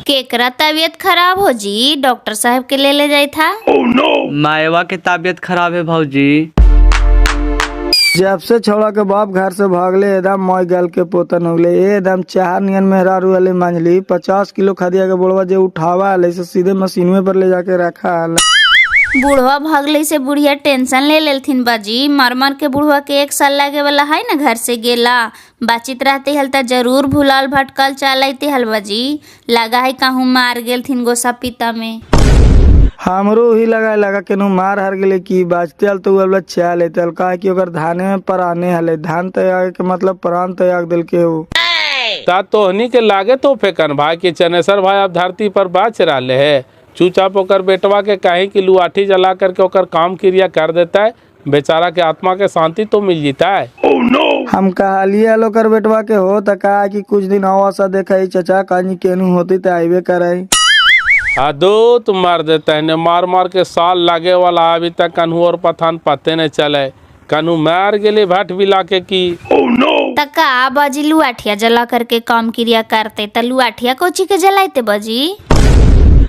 केकरा तबीयत खराब हो जी, डॉक्टर साहब के ले जाई था। मायवा के तबीयत खराब है भौजी। जब से छोड़ा के बाप घर से भागले एकदम मोय गल के पोतन होगले एकदम चार नियन मेहरारू वाले मंजली 50 किलो खदिया के बोलवा जे उठावा ले से सीधे मशीनवे पर ले जाके रखा। बुढ़वा भागले से बुढ़िया टेंशन ले लेथिन बाजी। मर मर के बुढ़वा के 1 साल लागे वाला है ना, घर से गेला बाचित रहते हल त जरूर भूलाल भटकल चलते हल बाजी। लगा है कहूँ मार गेल थिन गोसा पिता में। हमरो ही लगा केनू मार हर गेले की बाजते हल तो वाला चा लेते हल का कि ओकर धाने में पराने हले धान त्याग के मतलब प्राण त्याग दिल के हो। ता तोहनी के लागे तो फेकन भाई के चनेसर भाई अब धरती पर बाच रहे है। चुपचाप ओकर बेटवा के कहीं की लुआठी जला करके ओकर काम क्रिया कर देता है, बेचारा के आत्मा के शांति तो मिल जीता है। हम कहलिए हलो कर बेटवा के हो त का कि कुछ दिन और सा देखा चचा कहीं केनू होती तो आइबे कराई। दो तुम मार देते हैं, मार मार के साल लागे वाला अभी तक कन्हू और पठान पते नहीं चले। कन्हू मार गेले भट बिला के की। तका बाजी लुआठिया जला करके काम क्रिया करते त लुआठिया कोची के जलाते बाजी।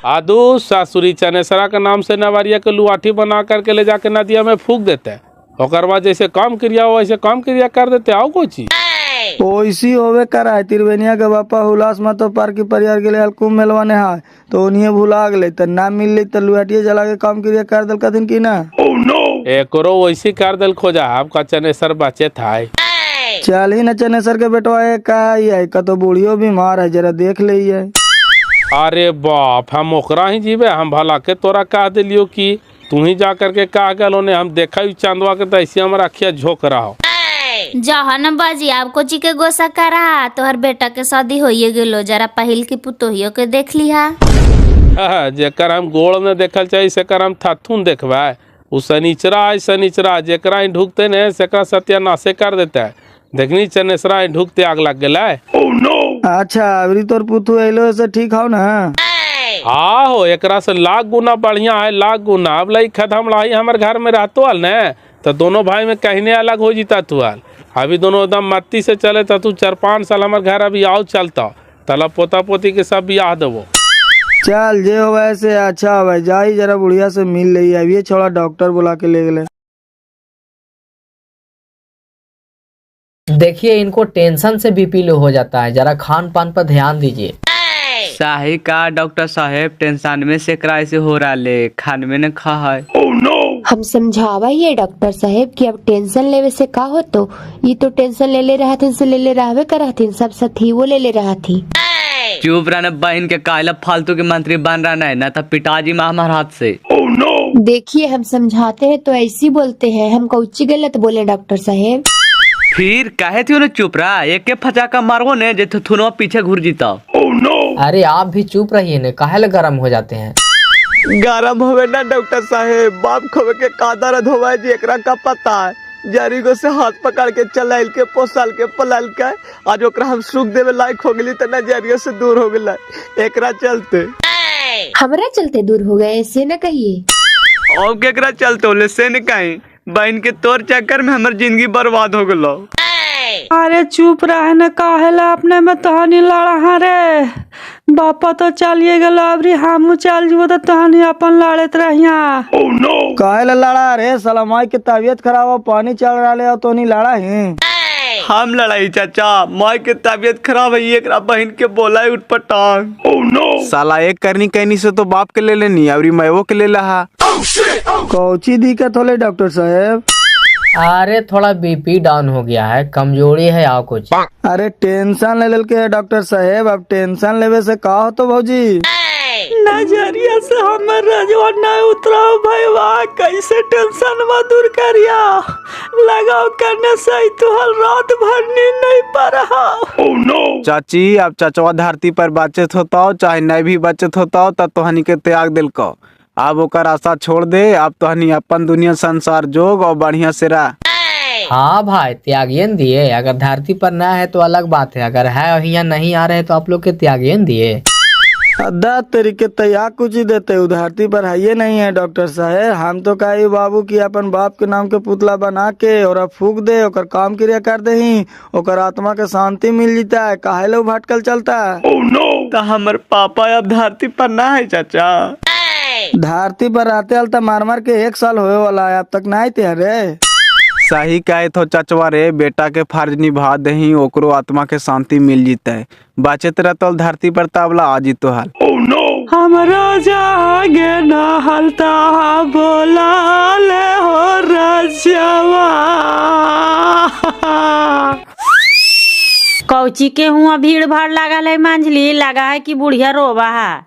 आदू सासुरी चनेसरा के नाम से नवरिया के लुआठी बना करके ले जाके नदिया में फूक देते हैं। ओकर बाद जैसे काम क्रिया हो वैसे काम क्रिया कर देते। आओ कोई चीज ओइसी होवे करा है। तिरवेनिया के बापा हुलास में तो पार की परिवार के लिए हल्कू मेलवाने है तो उन्हें भुला गए त ना मिल तो लुआटिया जला के काम क्रिया कर दिल कथिन की ना। एकरो वैसी कर दिल खोजा आपका चनेसर बचे था। चल ही न चनेसर के बेटवा है का है का तो बूढ़ियो बीमार है जरा देख ले है। अरे बाप हम ओकरा ही जीवे, हम भला के तोरा कह दिलियो कि तू ही जा करके कह गलो ने हम देखा चांदवा के तो ऐसे हमारा अखिया झोंक रहा हो। जहान बाजी आपको ची के गोसा करा तो हर बेटा के शादी होइए गेलो, जरा पहिल की पुतोहियो के देख लिहा। जेकर हम गोड़ में देखल चाहिए सेकर हम थाथुन देखबा। उ शनिचरा है शनिचरा जेकरा ही ढुकते ने सेकरा सत्यानाशे कर देता है। देखनी चनेसरा ही ढुकते आग लग गया। अच्छा अबरी तोर पुतू एलो से ठीक हो ना। हाँ हो एकरा से लाख गुना बढ़िया है, लाख गुना। अब लई खत्म लाई हमारे घर में रहतो हल ने तो दोनों भाई में कहने अलग हो जीता तू हाल। अभी दोनों एकदम मत्ती से चले तो तू 4-5 साल हमारे घर अभी आओ चलता तला पोता पोती के सब ब्याह देवो। चल जे हो वैसे अच्छा हो जाई जरा बुढ़िया से मिल रही है। अभी छोड़ा डॉक्टर बुला के ले गए। देखिए इनको टेंशन से बीपी लो हो जाता है, जरा खान पान पर ध्यान दीजिए। सही का डॉक्टर साहेब, टेंशन में से किराए से हो रहा ले खान में न खा है। हम समझावा ये डॉक्टर साहेब कि अब टेंशन लेवे से का हो तो ये तो टेंशन ले रहा थी से ले रहवे कर थी सब साथी वो ले रहा थी। चुप रहना बहन के काला फालतू के मंत्री बन रहा है ना तो पिताजी में हमारे हाथ से। देखिए हम समझाते हैं तो ऐसी बोलते हैं, हम कौची गलत बोले डॉक्टर साहेब। फिर कहे थी उन्हें चुप रहा एक फटाका मारो ने जे थुनवा पीछे घुर जीता। अरे आप भी चुप रहिए ने, काहे गरम हो जाते हैं। गरम होवे ना डॉक्टर साहेब, बाप खोवे के कादर धोवा जी एकरा का पता है। जरीगो से हाथ पकड़ के चलाइल के पोसल के पलाल के आज ओकरा हम सुख देवे लायक हो गेली त नजरिया से दूर हो गेला। एकरा चलते हमरा चलते दूर हो गए ऐसे न कहिए। और केकरा चलते होले से न कहीं बहन के तोर चक्कर में हमारी जिंदगी बर्बाद हो गलो। अरे चुप रहे न काहेला अपने में तहनी लड़ा रे। बापा तो चलिए गलो अबरी हम चल जीवो तो तहनी अपन लड़त रहिया। काहेला लड़ा रे साला माई के तबीयत खराब हो पानी चल रहा ले तो नहीं लड़ा है। हम लड़ाई चाचा माई के तबीयत खराब है एक बहन के बोला उठ पटांग। साला एक करनी कहनी से तो बाप के ले लेनी अबरी मैवो के ले लहा। कौची दिक्कत होले डॉक्टर साहेब। अरे थोड़ा बीपी डाउन हो गया है, कमजोरी है या कुछ। अरे टेंशन ले के डॉक्टर साहेब, अब टेंशन लेवे से का हो तो भौजी। नजरिया से हमर रजवा नहीं उतरा भाई वाह कैसे टेंशन में दूर करिया। लगाओ करने से तो हल रात भर नींद नहीं पा रहा। चाची अब चचवा धरती पर बचत होता हो चाहे नहीं भी बचत होता हो तब तोहनी के त्याग दिल को। अब ओकर आशा छोड़ दे, अब तोहनी अपन दुनिया संसार जोग और बढ़िया से रह। हाँ भाई त्यागियन दिए, अगर धरती पर ना है तो अलग बात है, अगर है और यहाँ नहीं आ रहे तो आप लोग के त्यागियन दिए। अद्दा तरीके तैयार कुछ ही देते उधारती पर है नहीं है डॉक्टर साहब। हम तो कही बाबू की अपन बाप के नाम के पुतला बना के और फूक दे ओकर काम क्रिया कर दे ही ओकर आत्मा के शांति मिल जीता है। काहे लो भटकल चलता है। तो हमर पापा अब धरती पर ना है चाचा। धरती पर आते अलता मार मार के 1 साल होए वाला है अब तक ना आते रे। सही कहे तो चचवा रे, बेटा के फर्ज निभा दही ओकरो आत्मा के शांति मिल जीते। बचत रहतल धरती पर तबला आ जीतो हाल। हमरा जागे ना हलता बोला ले हो रजवा। कौची के हुआ भीड़ भाड़ लगल है मंझली, लगा है कि बुढ़िया रोबा है।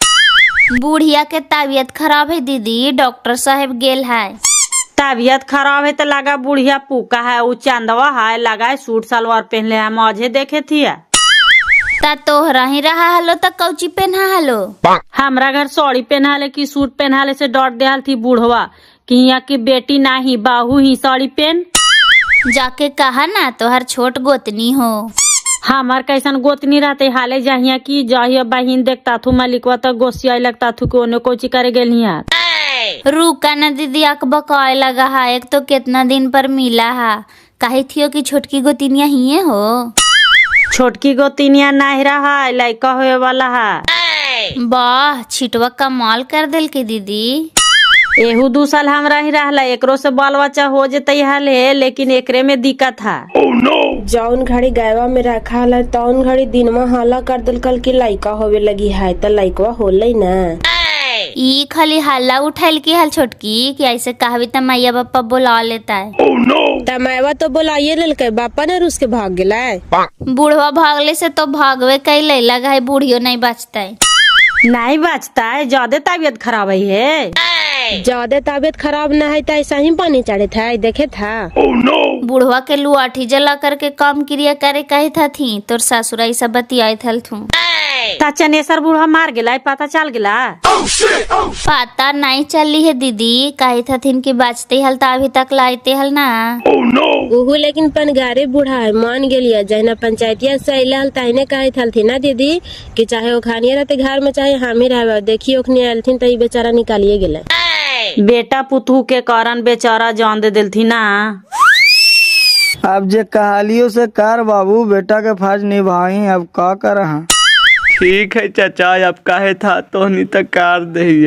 बुढ़िया के तबीयत खराब है दीदी, डॉक्टर साहब गेल है। तबीयत खराब है तो लगा बुढ़िया पूका है, वो चंदवा है, लगा है सूट सलवार पहनले है, मौजे देखे थी। ता तोहरा ही रहा हलो त कौची पहना हलो। हमरा घर साड़ी पहनाले की सूट पहनाले से डॉट देहल थी बुढ़वा कि यहाँ की बेटी ना ही बाहू ही साड़ी पहन। जाके कहा ना तोहर छोट गोतनी हो। हमार कैसन गोतनी रहते हाले जहिया की जहिया बहिन देखता थू मलिकवा तो गोसिया लगता थू को कोची करे गेली यार। रुका न दीदी अकबकाए लगा है, एक तो कितना दिन पर मिला है। कही थियो कि छोटकी गोतिनिया ही हो। छोटकी गोतिनिया नहीं रहा लड़का होए वाला है। वाह छिटवा कमाल कर दिल के दीदी। एहू 2 साल हमरा ही रहला, एकरो से बाल बच्चा हो जते हाले, लेकिन एकरे में दिक्कत है। जौन घड़ी गायवा में रखा है तौन घड़ी दिनमा हाला कर दिल कल की लइका होवे लगी है तो लइकवा होले ना। ई खाली हल्ला उठाइल की हल छोटकी कि ऐसे कहवी त मैया बापा बुला लेता है। तमायवा तो बोलाइए ललके बापा ने रूस के भाग गेला है। बूढ़वा भागले से तो भागवे कैले लगा है, बूढ़ियो नहीं बचता है। नहीं बचता है, ज्यादा तबीयत खराब है। ज्यादा तबीयत खराब न है तो ऐसा ही पानी चढ़े था देखे था। बूढ़वा के लुआठी जला करके काम क्रिया करे कही था थी तोर ससुरा ऐसा बतियाई थल थू। चनेसर बूढ़ा मार गेला, पता चल गेला। पता नहीं चली है दीदी, कही था थीन की बचते हल ता अभी तक लाइते हल ना। ओहू लेकिन पनगारे बूढ़ा है मान गेलिया जहना पंचायतिया से अइला हल तहने कही थल थी ना दीदी कि चाहे वो खानिया रहते घर में चाहे हम ही रहे देखिए ओखनी आलथिन तो बेचारा निकालिए गेला। बेटा पुतहू के कारण बेचारा जान दे दिल थी ना। अब जे कहालियों से कर बाबू बेटा के फर्ज निभाई अब का कर। ठीक है चाचा, अब काहे था तो नहीं तक कार दही।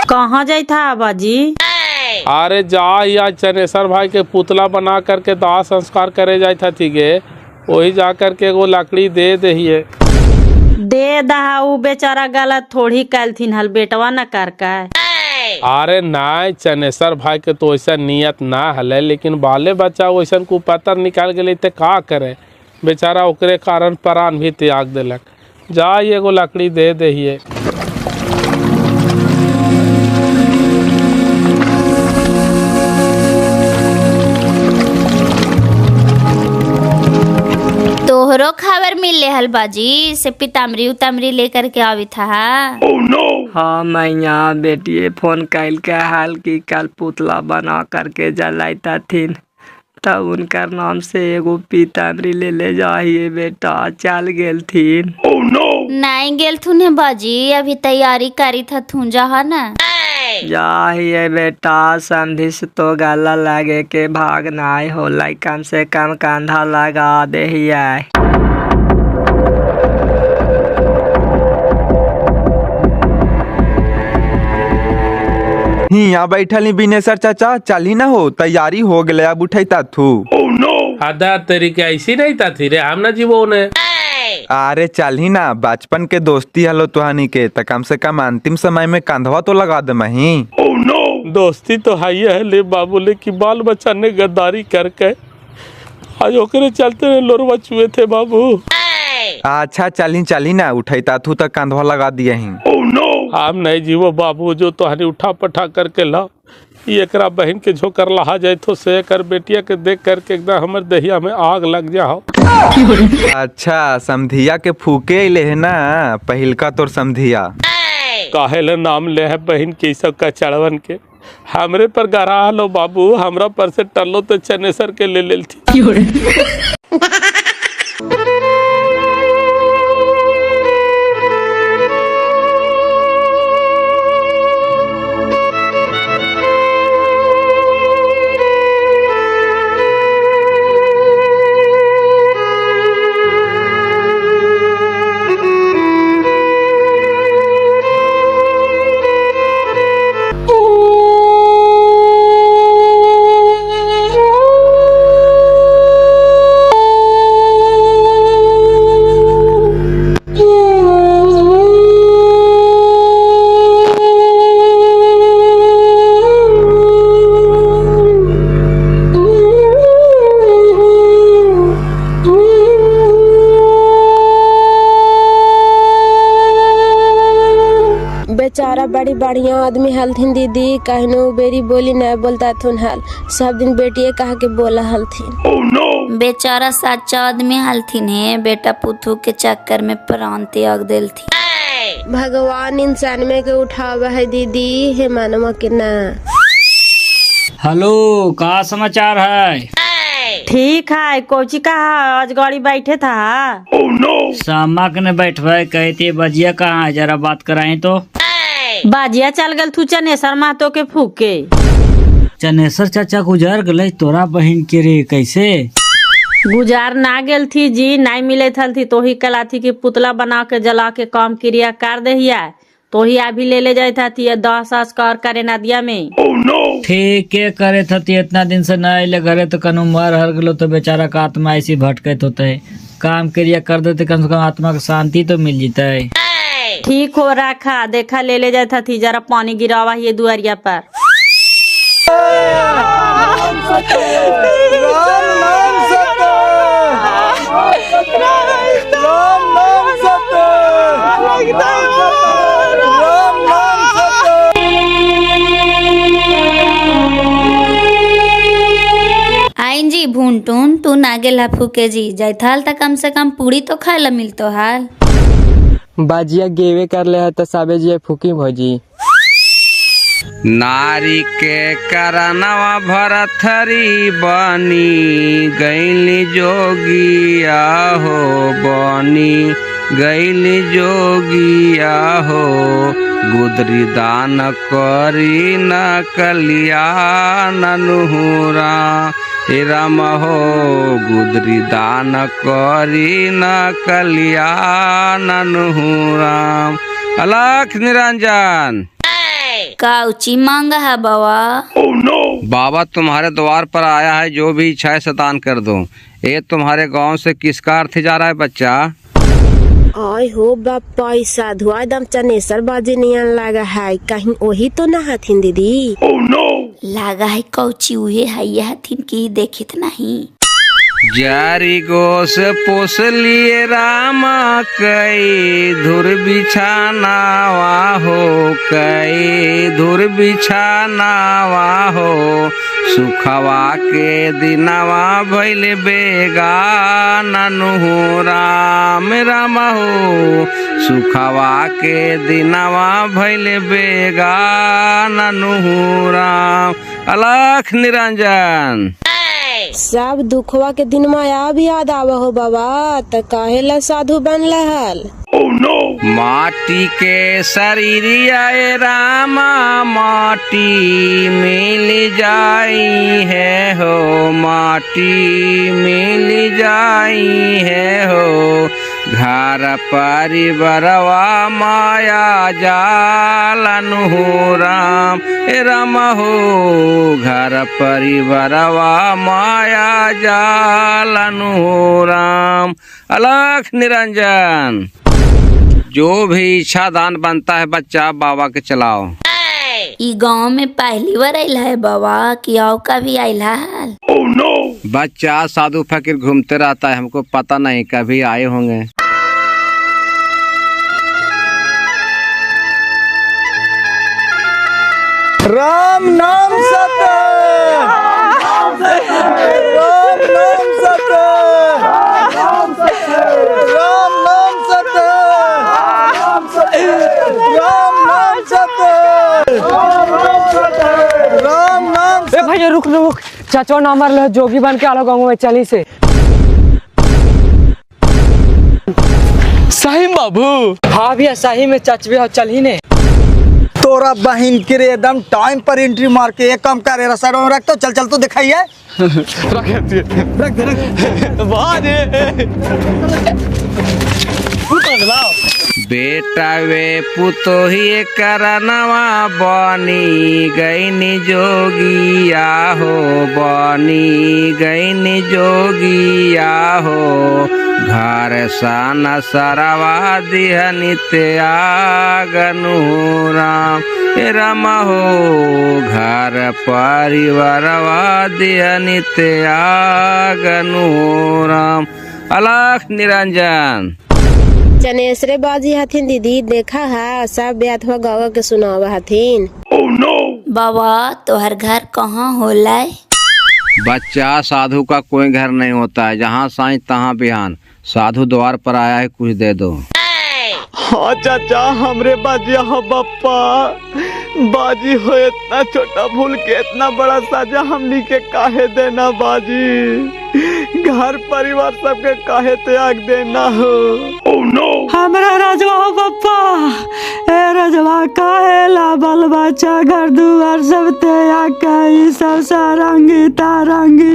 कहाँ जाई था बाजी? अरे जा या चनेसर भाई के पुतला बना करके दाह संस्कार करे जाए था थीगे, वही जा करके एगो लकड़ी दे दहिए। दे दहा, उ बेचारा गलत थोड़ी कैल थीन हल, बेटवा न कर का। अरे नाय चनेसर भाई के तो ऐसा नियत ना हले, लेकिन बाले बच्चा वैसा कुपतर निकाल गए तो का करे, बेचारा ओकरे कारण प्राण भी त्याग दिलक। जा एगो लकड़ी दे दहिए। तोहरो खबर मिले हल बाजी से पितामरी उतामरी लेकर के आवी था। हाँ मैया बेटिए फोन कैल के हाल की कल पुतला बना करके जलाता थीन, तब उनका नाम से एगो पीताम्बरी ले जाइए बेटा, चल गेल थीन। नहीं गेल थूने बाजी, अभी तैयारी करी था थू जहा ना। जाइए बेटा, संधि से तो गला लगे के भाग नाई होला, कम से कम कंधा लगा दे। यहाँ बैठल ही बिनेसर चाचा, चल ही ना हो तैयारी हो गले अब उठैता थू। आधा तरीके ऐसी नहीं था थी रे, हम ना जीवो ने। अरे चल ही ना, बचपन के दोस्ती हलो तुहानी के, तो कम से कम अंतिम समय में कंधवा तो लगा दे मही। दोस्ती तो है ले बाबू, ले कि बाल बच्चा ने गद्दारी करके आज ओकरे चलते लोरवा चुए थे बाबू। अच्छा चल ही ना, उठैता थू तो कंधवा लगा दिए ही। हम नहीं जीवो बाबू, जो तोहनी उठा पठा करके ला, एकरा बहन के झोकर लहा जाए तो से कर बेटिया के देख करके एकदम हमर दहिया में आग लग जाओ। अच्छा समधिया के फूके ले है ना, पहिलका तोर समधिया काहे ले नाम ले है बहन के सब का चढ़वन के। हमरे पर गरा लो बाबू, हमरा पर से टल्लो तो चनेसर के ले लेती। बेचारा बड़ी बढ़िया आदमी हलथिन दीदी, कहनो बेरी बोली न बोलता थुन हल, सब दिन बेटिए कहा के बोला हलथिन। बेचारा सच्चा आदमी हलथिन है, बेटा पुतू के चक्कर में प्राण त्याग देलथिन। भगवान इंसान में के उठावा है दीदी, हे मानवा के ना। हेलो, का समाचार है? ठीक है, कोची कहा आज गाड़ी बैठे था? सामा कने बैठवे कहते बजिया कहाँ है, जरा बात कराएं तो। बाजिया चल गल थू चनेसर महतो के फूके। चनेसर चाचा गुजर गले, तोरा बहन के रे कैसे? गुजार ना गेल थी जी, नहीं मिले थल थी तो ही कला थी कि पुतला बना के जला के काम क्रिया कर दहिया, तो ही अभी ले जाए था थी 10 संस्कार करे नदिया में। ठीक है करे थी, इतना दिन से न अले घरे तो कनु मर हर गलो तो बेचारा का आत्मा ऐसी भटकत होता है, काम क्रिया कर देते कम से कम आत्मा को शांति तो मिल जाता है। ठीक हो रखा, देखा ले जाए था थी, जरा पानी गिरावा ये दुआरिया पर। आइन जी भूनटून तू ना गेला फूके जी, जायथाल त कम से कम पूरी तो खाए ला मिलतो हाल। बाजिया गेवे कर ले है तो साबे जी फूकी भौजी। नारी के करनवा भरथरी बनी गैली जोगिया हो, बनी गैली जोगिया हो, गुदरी दान करी न कलिया ननुहुरा, हे राम हो गुदरी दान करी न कलिया ननुहुरा। अलख निरंजन काउची मांगा है बाबा? बाबा तुम्हारे द्वार पर आया है, जो भी इच्छा है सदान कर दो। ये तुम्हारे गांव से किसका अर्थ जा रहा है बच्चा? आय हो बापा, साधु एकदम चनेसर बाजे नियन लगा है, कहीं वही तो ना हथिन दीदी? लगा है कौची उहे है, यह हथिन की देखित नहीं। जारी गोस पोस लिए राम कई धुर बिछानावा हो, कई धुर बिछानावा हो, सुखवा के दिनवा भइल बेगा ननुहु राम राम हो, सुखवा के दिनवा भइल बेगा ननुहु राम। अलख निरंजन सब दुखवा के दिन में अब याद आवा हो बाबा, त काहे ला साधु बनला हल? माटी के शरीरिया रामा माटी मिल जाई है हो, माटी मिल जाई है हो, घर परिवारवा माया जालनु राम राम हो, घर परिवारवा माया जालनु राम। अलख निरंजन जो भी इच्छा दान बनता है बच्चा बाबा के चलाओ। ई गांव में पहली बार आइला है बाबा कि आओ का भी आइला है? बच्चा साधु फकीर घूमते रहता है, हमको पता नहीं कभी आए होंगे। राम नाम सत्य, राम नाम सत्य, राम नाम सत्य, राम नाम सत्य, राम नाम सत्य, राम नाम सत्य। भैया रुक रुक, चाचा नंबर लो, जोगी बन के आलो गाँव में चली से। सही बाबू। हाँ भैया सही में चाचवी हो, चल ही ने। तोरा बहन के रे एकदम टाइम पर एंट्री मार के एक काम करे रसायन में रख तो चल चल तो दिखाइए। रख बेटा वे पुतोही करनवा बनी गईनी जोगिया हो, बनी गईनी जोगिया हो। घर सन सरवा दिहनि त्यागनु राम राम हो, घर परिवारवा दिहनि त्यागनु राम। अलख निरंजन। चनेसरे बाजी हथिन दीदी, देखा है सब ब्यात हुआ गाँव के सुनावा हथिन। बाबा तोहर घर कहाँ होला? बच्चा साधु का कोई घर नहीं होता है, जहाँ साईं तहाँ बिहान। साधु द्वार पर आया है, कुछ दे दो। हाँ चाचा, हमरे बाजी हो बप्पा। बाजी हो इतना छोटा भूल के इतना बड़ा साजा हमनी के काहे देना बाजी? घर परिवार सबके काहे त्याग देना हो? हमरा रजवा हो पप्पा, ए रजवा काहे ला बाल बच्चा घर दुआर सब त्याग कई सब सारंगी तारंगी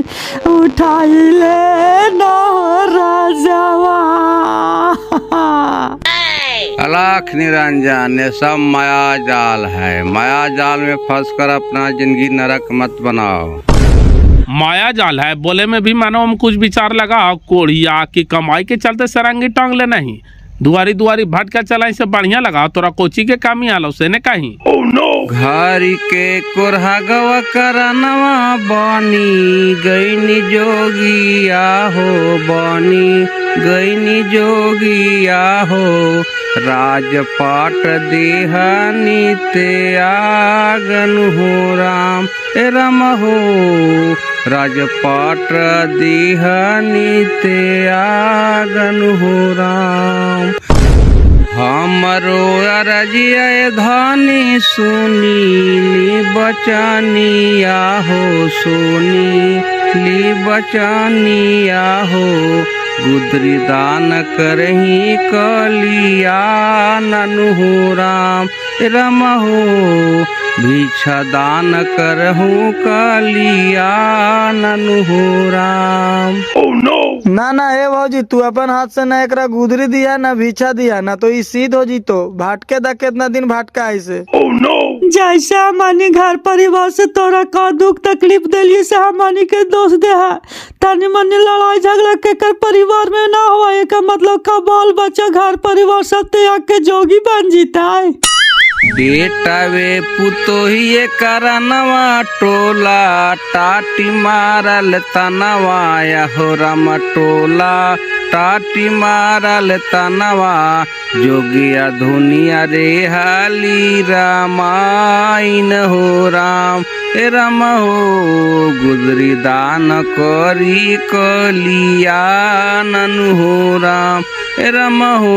उठाई ले ना हो रजवा। अलख निरंजन, ये सब माया जाल है। माया जाल में फंस कर अपना जिंदगी नरक मत बनाओ। माया जाल है बोले में भी मानो हम कुछ विचार लगा, कोढ़िया की कमाई के चलते सरंगी टांग ले नहीं, दुआरी दुआरी भटका चलाई से बढ़िया लगा। तोरा कोची के काम ही आलो से ने कहीं। घरी के कोरहा गवा करनवा बनी गईनी जोगिया हो, बनी गईनी जोगिया हो। राजपाट देहनी त्यागन हो राम राम हो, राजपाट देहनी त्यागन हो राम। हमरो अरजिया धनी सुनी बचनिया हो, सुनी ली बचनिया हो। गुदरी दान करही कलिया ननु हो राम राम हो, भिक्षा दान करहूँ कलिया ननु हो राम। ना ना हे भौजी, तू अपन हाथ से ना एकरा गुदरी दिया ना भिक्षा दिया ना तो ई सीध हो जी। तो भाटके दा कितना दिन भाटका ऐसे। जैसे हमानी घर परिवार से तोरा का दुख तकलीफ दिली से हमानी के दोष दे है। तनी मनी लड़ाई झगड़ा के कर परिवार में ना हुआ, एक मतलब का बाल बच्चा घर परिवार सब त्याग के जोगी बन जीता है। बेटा वे पुतोही करनवा टोला टाटी मारल तनवा हो राम, टोला टाटी मारल तनवा। जोगिया धुनिया रे हाली रामायण हो राम राम हो। गुजरी दान करी कलिया ननु हो राम राम हो,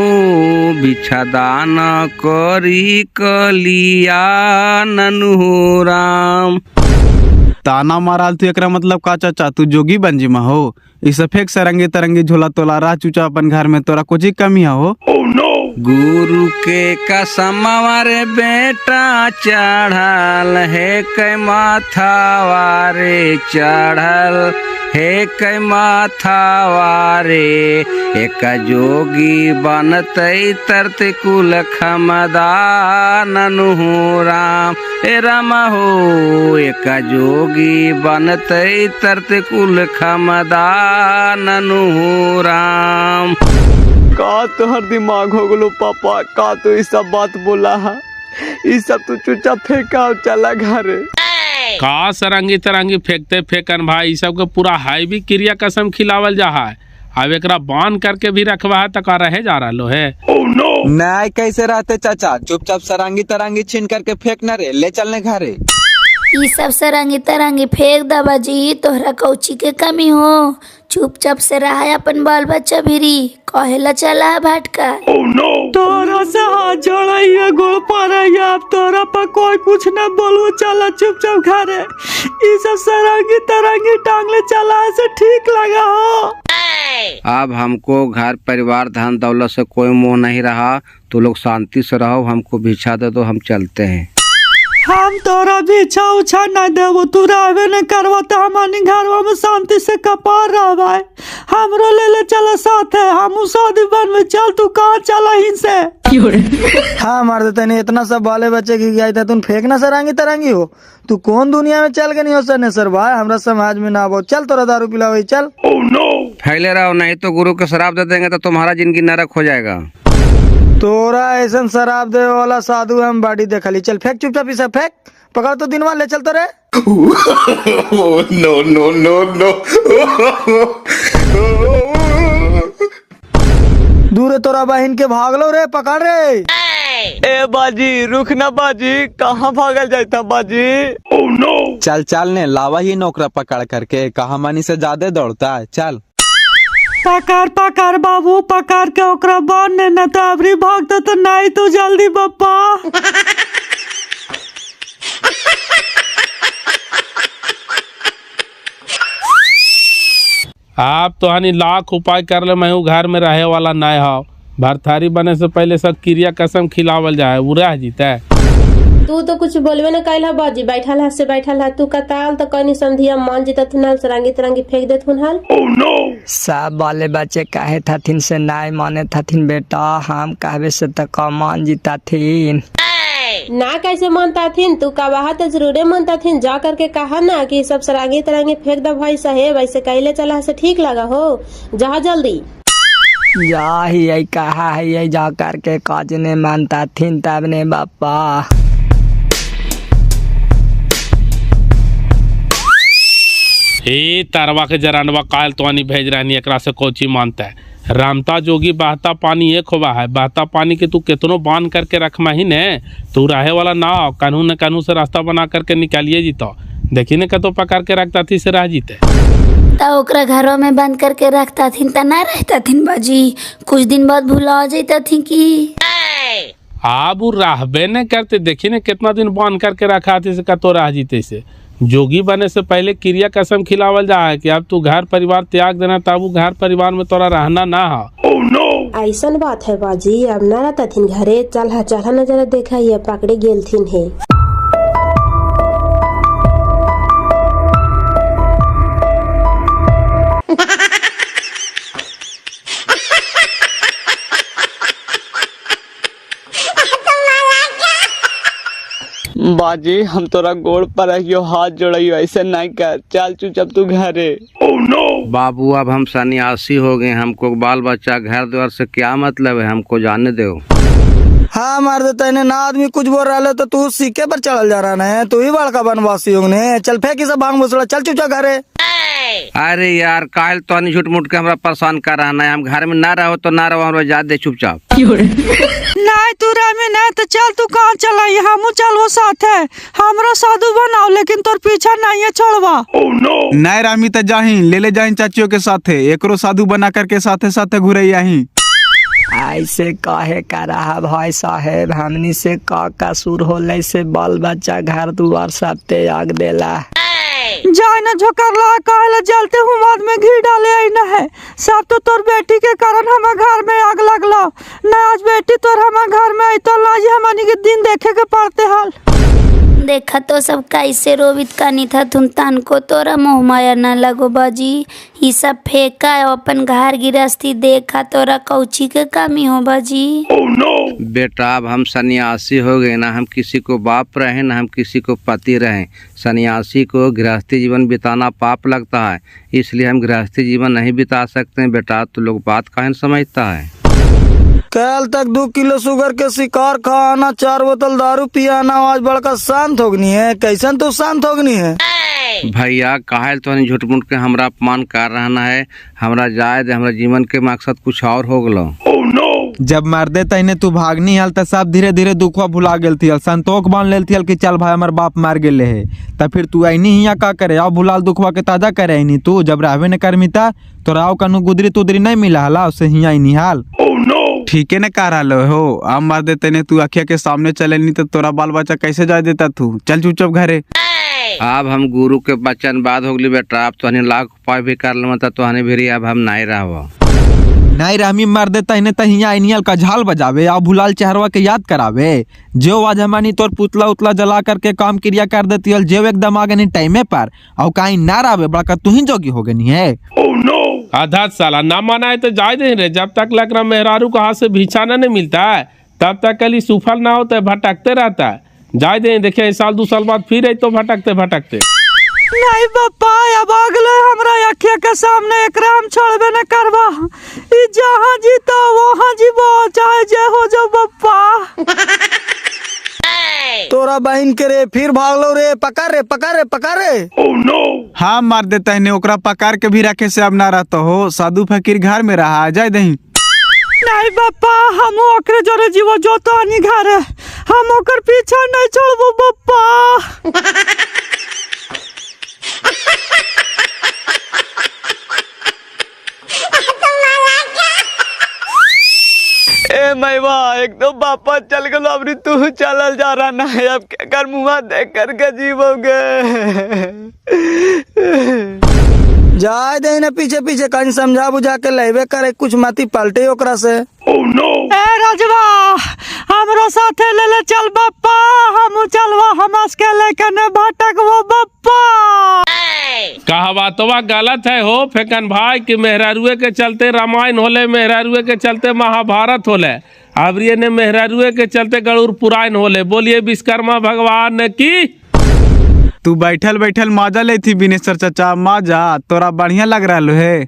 भिक्षा दान करी कलिया ननु हो राम। ताना माराल तू एकरा मतलब का चाचा, तू जोगी बन जी मा हो? इस फेक सरंगी तरंगी झोला तोला रा चूचा अपन घर में तोरा कुछ कमी हो? गुरु के कसम वारे बेटा चढ़ल है कै माथा वारे, चढ़ल है कै माथा वारे। एक जोगी बनतई तरते कुल खमदान हो राम राम हो, एक जोगी बनतई तरते कुल खमदान हो राम। का तोहर दिमाग हो गलो पापा? का तू इस सब बात बोला है? इस सब तू चुपचाप फेंका चला घरे। का सरंगी तरंगी फेंकते फेंकन भाई, सब के पूरा हाई भी क्रिया कसम खिलावल जा है। अब एकरा बांध करके भी रखवा है तो का रहे जा रहा लो है। नहीं कैसे रहते चाचा, चुपचाप सरंगी तरंगी छीन करके फेंकना रे, ले चलने घरे। ई सब सरंगी तरंगी फेंक दबा जी, तोहरा कौची के कमी हो? चुपचाप से रहा अपन बाल बच्चा भिरी, कहेला चला भटका। तोरा से हाथ जोड़ाइए गोड़ पड़े अब तोरा पर कोई कुछ न बोलू, चला चुपचाप घरे। ये सब सरंगी तरंगी टांगले चला से ठीक लगा हो। अब हमको घर परिवार धन दौलत से कोई मोह नहीं रहा, तो लोग शांति से रहो, हमको भिक्षा दे दो, हम चलते हैं। हम तोरा भिक्षा उछा न देवो, तू रहबे न करवा तो हमारे घरवा में शांति से कपार रहबा। हमरो ले चला साथ है, हम शादी बन में चल, तू कहाँ चला ही से। हाँ मार देते नहीं, इतना सब बाले बच्चे की गया था, तुम फेंकना सरांगी तरंगी हो। तू कौन दुनिया में चल के नहीं हो सर सर भाई, हमरा समाज में ना बहुत। चल तोरा दारू पिला वही चल। फैले रहो, नहीं तो गुरु को शराब दे देंगे तो तुम्हारा जिंदगी नरक हो जाएगा। तोरा ऐसा शराब दे वाला साधु हम बाड़ी देखली। चल फेंक चुपचाप, इसे फेंक, पकड़ तो दिनवा ले चल तो रे। No no no no. दूर तोरा बहन के भाग लो रे, पकड़ रे। ए बाजी रुक ना बाजी, कहाँ भागल जाता बाजी। चल चल ने लावा ही नौकरा पकड़ करके, कहा मानी से ज्यादा दौड़ता है। चल पकड़ पकड़ बाबू, पकड़ के ओकरा बांध न तो अबरी भागता तो नहीं, तू जल्दी बप्पा। आप तो हानि लाख उपाय कर ले, मैं घर में रहे वाला नहीं हो। भरथारी बने से पहले सब क्रिया कसम खिलावल जाए, वो रह जीता। तू तो कुछ बोलबे न कैला बाजी, बैठल है से बैठल है, तू कताल तो कहीं समझिया मान जीता थुनल सरांगी तरंगी फेंक दे थुनल। सब वाले बच्चे कहे थथिन से नहीं माने थथिन बेटा, हम कहबे से तो मान जीता थीन। ना कैसे मानता थीन, तू कहा तो जरूरे मानता थीन। जा करके कहा ना कि सब सरांगी तरंगी फेंक दो भाई साहेब, ऐसे कहले चला से ठीक लगा हो। जा जल्दी जा ही यही कहा है, यही जा करके काज ने मानता थीन तब ने बापा। ए तारवा के जरानवा काल तो आनी भेज रहनी, एकरा से कोची मानता है। रामता जोगी बहता पानी एक होवा है, बहता पानी के तू कितनो बांध करके रखमा ही ने, तू रहे वाला ना हो, कानून न कानून से रास्ता बना करके निकालिए जीतो। देखी ने कतो पकड़ के रखता थी से रह जीते। ता ओकरा घरों में बंद करके रखता थी ता ना रहता थी बाजी, कुछ दिन बाद भुला जाता थी कि अब रहबे न करते। देखी ने कितना दिन बांध करके रखा थी से कतो रह जीते से। जोगी बने से पहले क्रिया कसम खिलावल जा है कि अब तू घर परिवार त्याग देना, तब वो घर परिवार में तोरा रहना ना हो। ऐसा बात है बाजी, अब ना रहता थीन घरे। चल नजर देखा ये पकड़े गेल थीन है। बाजी हम तोरा गोड़ पर रहियो, हाथ जोड़ियो, ऐसे नहीं कर। चल चुपचाप तू घरे। बाबू अब हम सन्यासी हो गए, हमको बाल बच्चा घर द्वार से क्या मतलब है, हमको जाने दो। हाँ मार देता है ना, आदमी कुछ बोल रहा है तो तू सिक्के पर चढ़ल जा रहा है, तू ही बड़का बनवासी होंगे। चल फेंक सब भांग भूसड़ा, चल चुपचाप घरे। अरे यार काल तो नहीं झूठ मूठ के हमरा परेशान कर रहा है, हम घर में ना रहो तो ना रहो, हमरा जा दे चुपचाप। नहीं तू रह में नहीं तो चल, तू कहाँ चला, हम चलवो साथ है, हमरो साधु बनाओ, लेकिन तोर पीछा नहीं है छोड़वा। नहीं रामी तो जाही ले जाही चाचियों के साथे, एकरो साधु बना करके साथे साथे घुरे यही। ऐसे कहे का रहा भाई साहेब, हमनी से का कसूर होले से बाल बच्चा घर दुआर सब त्याग देला। जाए न झोकरला, कहला जलते हूँ बाद में घी डाले आई न है। सब तो तोर बेटी के कारण हमारे घर में आग लगला ना, आज बेटी तोर हमारे घर में आई तो लाज हमनी के दिन देखे के पड़ते हाल। देखा तो सब कैसे रोवित कानी था तुम तान को, तोरा मोह माया न लगो बाजी। ये सब फेंका अपन घर गिरस्ती देखा, तोरा कौची के कमी हो बाजी। बेटा अब हम सन्यासी हो गए ना, हम किसी को बाप रहे ना हम किसी को पति रहे। सन्यासी को गृहस्थी जीवन बिताना पाप लगता है, इसलिए हम गृहस्थी जीवन नहीं बिता सकते हैं। बेटा तो लोग बात काहे समझता है। कल तक 2 किलो शुगर के शिकार खाना, 4 बोतल दारू पियाना, आज बड़का शांत होगनी है। कैसन तो शांत होगनी है भैया, काहे तो नहीं झूठ मूठ के हमरा अपमान कर रहा है, हमरा जाए दे, हमरा जीवन के मकसद कुछ और हो गलो। जब मार दे तने तू भागनी हल त सब धीरे धीरे दुखवा भुला गेल थी, संतोष बांध लेल थी कि चल भाई हमार बाप मार गेले है, तब फिर तू आईनी हिया का करे, आओ भुलाल दुखवा के ताजा करे आईनी। तू जब रहबे न कर मिता तो राव कनु गुदरी तुदरी नहीं मिला हला, उससे हिया आईनी हाल। ठीक है न कह रहा हो। अब मार दे तेने तू अखिया के सामने चले नहीं तो तोरा बाल बच्चा कैसे जा देता तू। चल चुपचाप घरे। अब हम गुरु के बचन बाद होगली बेटा। अब तो लाख उपाय भी कर लम तो भी अब हम नहीं रहो। नहीं रहमी मार देता इन्हें तो हिया इनियल का झाल बजावे आ भुलाल चेहरवा के याद करावे। जो आज हमानी तोर पुतला उतला जला करके काम क्रिया कर देती है जो एकदम आगे नहीं टाइमे पर और कहीं ना रहे बड़ा तू ही जोगी हो गई है। आधा साला ना माना है तो जाए दे रे। जब तक लकड़ा मेहरारू का हाथ से भिछाना नहीं मिलता है तब तक कली सुफल ना होता है भटकते रहता है। जाए दे देखिए इस साल 2 साल बाद फिर है तो भटकते भटकते। नहीं बापा अब अगले हमरा अखिया के सामने एकरा हम छोड़बे न करबा। ई जहां जीता वहां जीवो चाहे जे हो जाओ बापा। तोरा बहन के रे फिर भाग लो रे। पकड़ रे पकड़ रे पकड़ रे। Oh no. हाँ मार देता है ओकरा पकड़ के भी रखे से अब ना रहता हो। साधु फकीर घर में रहा जाए दही। नहीं बापा हम ओकरे जोरे जीवो जो तो आनी घर है हम ओकर पीछा नहीं छोड़बो बापा। ए मैवा एकदम बापा चल गलो। अबरी तू चलल जा रहा ना है। अब क्या कर मुँह देख करके जीवोगे। जाए दे ना पीछे पीछे कहीं समझा बुझा के लेवे करे कुछ माती पलटे ओकरा से। Oh no. ए राजवा हमरो साथे ले ले चल बापा। हम चलवा हम के लेके न भटकबो बापा। कहावतवा गलत है हो फेकन भाई कि मेहरारुए के चलते रामायण होले मेहरारुए के चलते महाभारत होले अब ये ने मेहरारुए के चलते गरुड़ पुराण होले। बोलिए विश्वकर्मा भगवान की। तू बैठल बैठल माजा ले थी बिनेश्वर चाचा। माजा तोरा बढ़िया लग रहा है।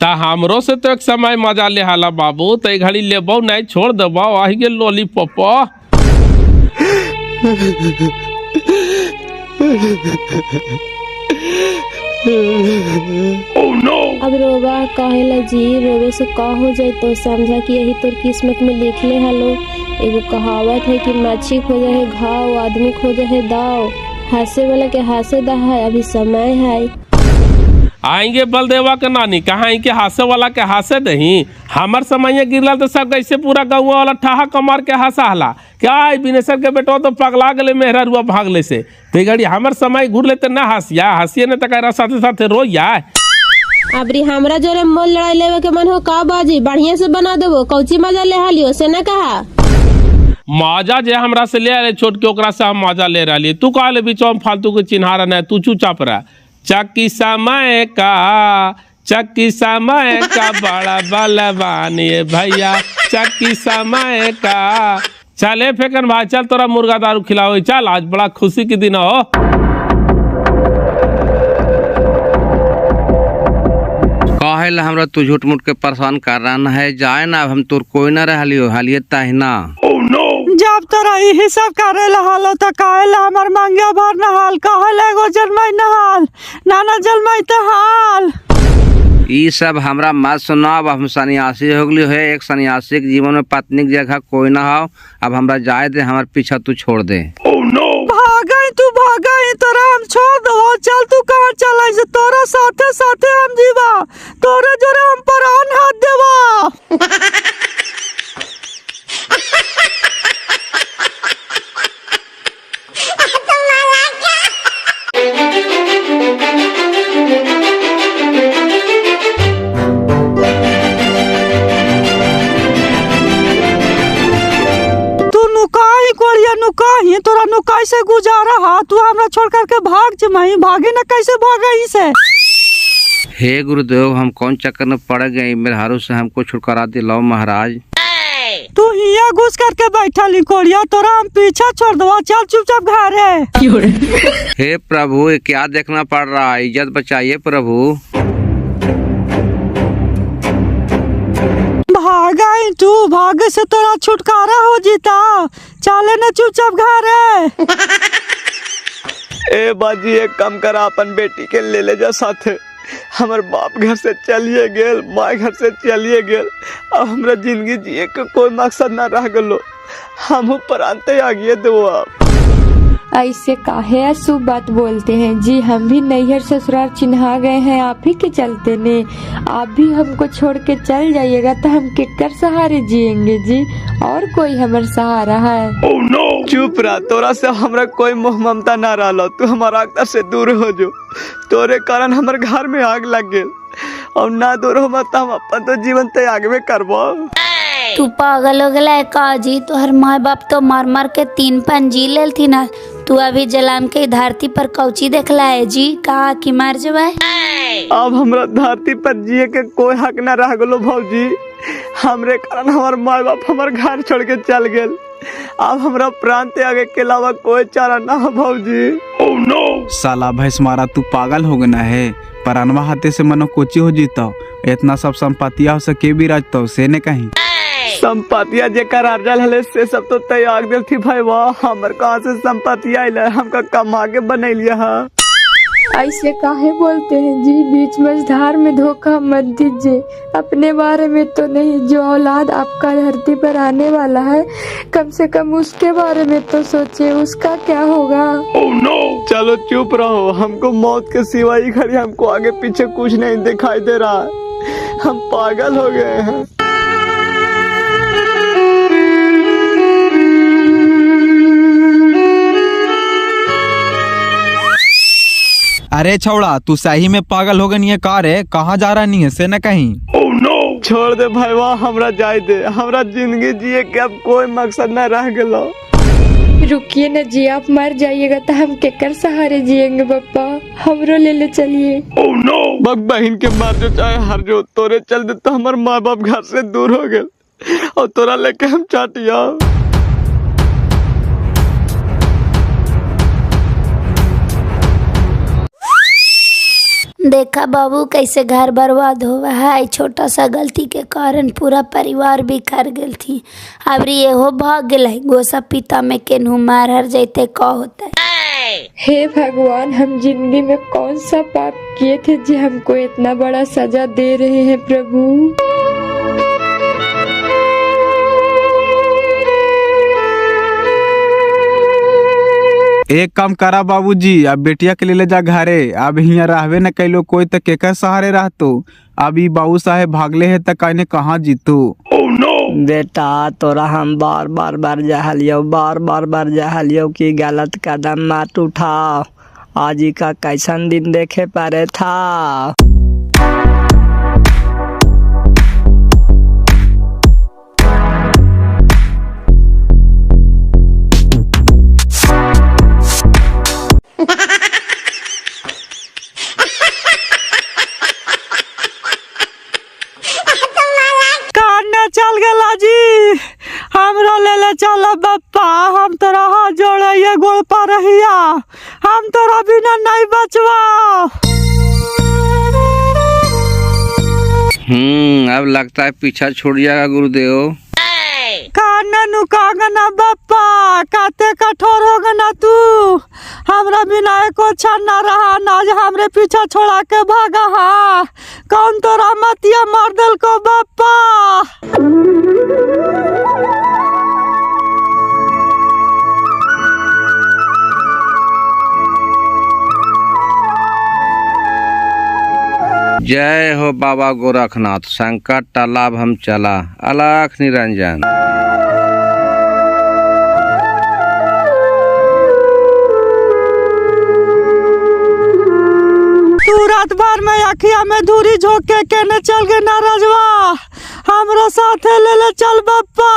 ता हमरो से तो एक समय मजा ले हाला बाबू। तो घड़ी लेबो नहीं छोड़ देबो आही के लॉलीपॉप। oh, no. अब रोबा कहेला जी रोवे से का हो जाए तो समझा कि यही तोर किस्मत में लिख ले हलो। एगो कहावत है कि मच्छी खोजे है घाव आदमी खोजे है दाव। हंसे वाला के हंसे दा है अभी समय है। आएंगे बलदेवा के नानी कहाँ के हासे वाला के हासे दही। हमार समय गिरला तो सब कैसे पूरा गाँव वाला ठहा कमार के हंसा हला क्या बिनेश्वर के बेटो तो पगला गले मेहरारुआ भागले से। तो घड़ी हमार समय घूर लेते ना हंसिया हंसिए ने तक साथे साथे रोइया। अबरी हमरा जोरे मोल लड़ाई लेवे के मन हो का बाजी बढ़िया से बना देबो। कौची मजा ले हालियो से न कहा। माजा जे हमरा से ले आले छोट के ओकरा से हम माजा ले रही। तू कहा ले बीचो में फालतू के चिन्हारा न तू चुपचाप रह। चक्की समय का बड़ा बलवान ये भैया चक्की समय का। चले फेकन भाई चल तोरा मुर्गा दारू खिलाओ। चल आज बड़ा खुशी के दिन हो। कहे हमरा तू झूठ मूठ के परेशान कर रहा है। जाए ना अब हम तोर कोई ना रहियो हालिए ताहिना। जब तोरा यही सब करे हाल तो कहेला हमार मांगिया भर नहाल कहेला एगो जलमई नहाल नाना जलमई हाल। ई सब हमरा मत सुनाब। हम सन्यासी हो गली है। एक सन्यासी के जीवन में पत्नी की जगह कोई ना हो। अब हमरा जाए दे हमारे पीछा तू छोड़ दे। भागई तू भागई तोरा हम छोड़ दो। चल तू कहाँ चला से तोरा साथे साथे हम जीवा तोरे जोरे हम परान हाथ देवा। नुकाही तोरा नुकाई से गुजारा हा। तू हमरा छोड़ करके भाग जमाई भागे न कैसे भागई से। हे गुरुदेव हम कौन चक्कर में पड़ गए। मेरे हारू से हमको छुटकारा दिलाओ महाराज। तू हिया घुस करके बैठा ली कोड़िया तोरा हम पीछा छोड़ दो। चल चुपचाप घर है। हे प्रभु ये क्या देखना पड़ रहा है। इज्जत बचाइए प्रभु। भागई तू भागे से तोरा छुटकारा हो जीता। चले न चुपचाप घर है। ए बाजी एक काम करा अपन बेटी के ले जा साथे। हमार बाप घर से चलिए गेल माँ घर से चलिए गेल। अब हमरा जिंदगी जिए के कोई मकसद ना रह गलो। हम प्रांते आगिए दो। अब ऐसे काहे अशुभ बात बोलते हैं जी। हम भी नैहर ससुराल चिन्हा गए हैं आप ही के चलते ने। आप भी हमको छोड़ के चल जाइएगा तो हम केकर सहारे जिएंगे जी। और कोई हमारा सहारा है? चुप रह, तोरा से हमरा कोई मोह ममता ना रहा। तू हमारा अक्तर से दूर हो जो। तोरे कारण हमारे घर में आग लग गए और ना दूर हो मत हम अपन तो जीवन त्याग में करबो। तू पागल हो गया का जी? तोहर माँ बाप तो मार मार के 3 पान जी लेल थी ना। तू अभी जलाम के धरती पर कौची देखला है जी? कहा कि मार जबे? अब हमरा धरती पर जिए के कोई हक ना रह गलो भौजी। हमरे कारण हमार माँ बाप हमार घर छोड़ के चल गए। अब हमरा प्राण त्यागे के अलावा कोई चारा ना हो भौजी। ओह नो साला भैंस मारा, तू पागल हो गना है। पर अनवा हाथे से मनो कोची हो जीतो। इतना सब संपत्तिया हो सके भी राजतो से ने कहीं संपत्तिया जेकर अर्जल हले से सब तो त्याग दिल थी भाई। वाह हमर कहाँ से संपत्तिया आइल? हमका कमा के बनैलिया है। ऐसे काहे बोलते हैं जी? बीच मझधार में धोखा मत दीजिए। अपने बारे में तो नहीं, जो औलाद आपका धरती पर आने वाला है कम से कम उसके बारे में तो सोचिए, उसका क्या होगा। ओह नो चलो चुप रहो। हमको मौत के सिवाय घड़ी हमको आगे पीछे कुछ नहीं दिखाई दे रहा है। हम पागल हो गए हैं। अरे छौड़ा, तू सही में पागल हो गई है का रे? कहाँ जा रहा नहीं है से न कहीं? ओह नो छोड़ दे भाई, वाह हमरा जाए दे। हमरा जिंदगी जिए के अब कोई मकसद न रह गलो। रुकिए न जी, आप मर जाइएगा तो हम केकर सहारे जिएंगे पप्पा? हमरो ले चलिए। ओह नो बक बहन के मार जो चाहे हर जो, तोरे चल दे तो हमार माँ बाप घर से दूर हो गए और तोरा लेके हम चाटिया। देखा बाबू कैसे घर बर्बाद हुआ है। छोटा सा गलती के कारण पूरा परिवार बिखर गई थी। अब ये भाग गए गोसा पिता में केनहू मार हर जैते का होता है। हे भगवान, हम जिंदगी में कौन सा पाप किए थे जी हमको इतना बड़ा सजा दे रहे हैं प्रभु। एक काम करा बाबूजी, अब बेटिया के ले जा घरे। अब हियाँ रहबे न कैलो कोई तो केकर सहारे रहतो। अब ई बाबू साहेब भागले है तो कहने कहाँ जीतो। बेटा तोरा हम बार बार जहलियो कि गलत कदम मत उठाओ। आज ही का कैसन दिन देखे पड़े था। चल गला जी, हमरो ले चल बप्पा। हम तोरा हाथ जोड़े गोड़ पर रहिया, हम तोरा बिना नहीं बचवा। अब लगता है पीछा छोड़ जाएगा गुरुदेव। कागना बप्पा, काते कठोर हो गना तू। हमरा बिना एको क्षण न रहा, नाज हमरे पीछा छोड़ा के भागा। हा कौन तोरा मतिया मार दिल को बप्पा। जय हो बाबा गोरखनाथ, संकट टला अब हम चला। अलख निरंजन। तू रात भर में अखिया में धूरी झोंक के केने चल गए ना रजवा। हमरो साथे ले चल बप्पा।